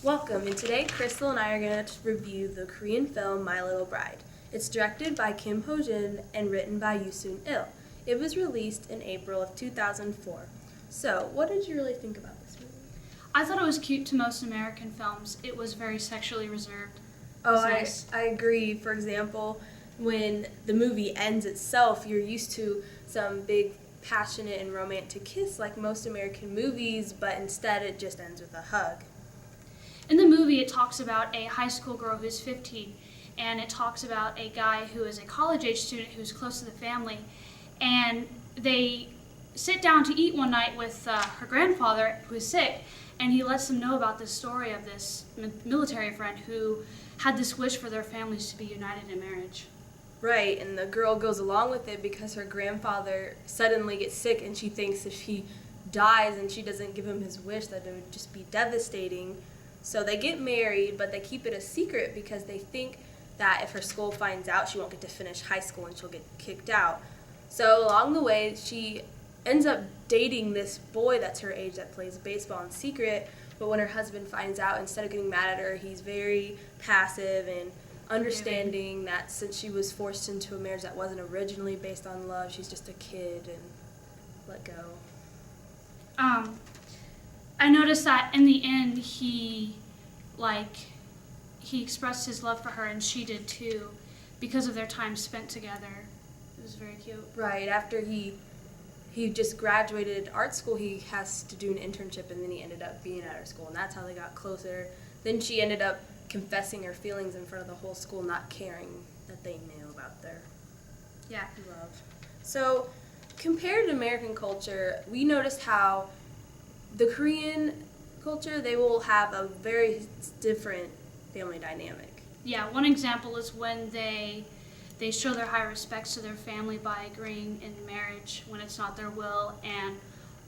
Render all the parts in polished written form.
Welcome, and today Crystal and I are going to review the Korean film My Little Bride. It's directed by Kim Ho-jin and written by Yoo Il. It was released in April of 2004. So, what did you really think about this movie? I thought it was cute to most American films. It was very sexually reserved. I agree. For example, when the movie ends itself, you're used to some big, passionate, and romantic kiss like most American movies, but instead it just ends with a hug. In the movie, it talks about a high school girl who's 15, and it talks about a guy who is a college-age student who's close to the family, and they sit down to eat one night with her grandfather, who is sick, and he lets them know about this story of this military friend who had this wish for their families to be united in marriage. Right, and the girl goes along with it because her grandfather suddenly gets sick, and she thinks if he dies and she doesn't give him his wish, that it would just be devastating. So they get married, but they keep it a secret because they think that if her school finds out, she won't get to finish high school and she'll get kicked out. So along the way, she ends up dating this boy that's her age that plays baseball in secret, but when her husband finds out, instead of getting mad at her, he's very passive and understanding that since she was forced into a marriage that wasn't originally based on love, she's just a kid and let go. I noticed that in the end, he expressed his love for her, and she did too, because of their time spent together. It was very cute. Right, after he just graduated art school, he has to do an internship, and then he ended up being at her school, and that's how they got closer. Then she ended up confessing her feelings in front of the whole school, not caring that they knew about their love. So, compared to American culture, we noticed how the Korean culture, they will have a very different family dynamic. Yeah, one example is when they show their high respects to their family by agreeing in marriage when it's not their will, and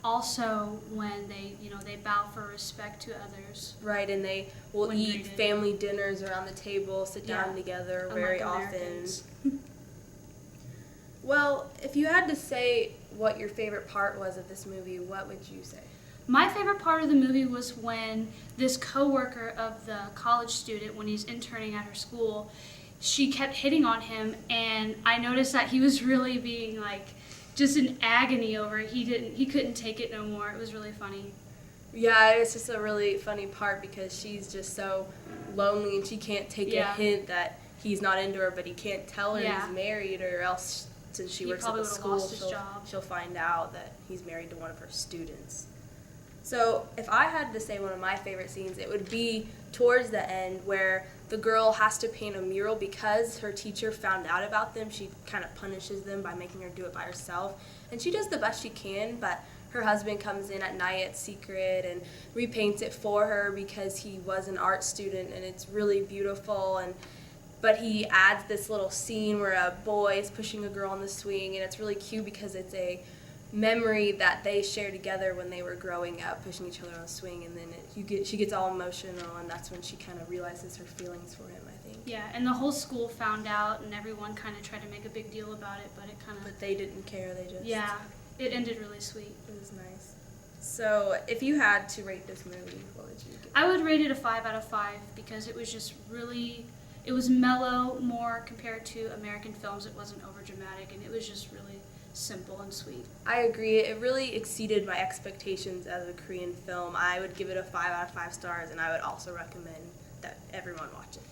also when they bow for respect to others. Right, and they will eat family dinners around the table, sit down together very often. Well, if you had to say what your favorite part was of this movie, what would you say? My favorite part of the movie was when this coworker of the college student, when he's interning at her school, she kept hitting on him, and I noticed that he was really being just in agony over it. He couldn't take it no more. It was really funny. Yeah, it's just a really funny part because she's just so lonely and she can't take a hint that he's not into her, but he can't tell her he's married, or else since she works at the school, she'll find out that he's married to one of her students. So if I had to say one of my favorite scenes, it would be towards the end where the girl has to paint a mural because her teacher found out about them. She kind of punishes them by making her do it by herself. And she does the best she can, but her husband comes in at night at secret and repaints it for her because he was an art student, and it's really beautiful. But he adds this little scene where a boy is pushing a girl on the swing, and it's really cute because it's a memory that they share together when they were growing up, pushing each other on a swing, and then she gets all emotional, and that's when she kind of realizes her feelings for him, I think. Yeah, and the whole school found out, and everyone kind of tried to make a big deal about it, But they didn't care, they just... Yeah, it ended really sweet. It was nice. So, if you had to rate this movie, what would you give it? I would rate it a 5 out of 5 because it was just really... It was mellow more compared to American films. It wasn't overdramatic, and it was just really simple and sweet. I agree. It really exceeded my expectations as a Korean film. I would give it a 5 out of 5 stars, and I would also recommend that everyone watch it.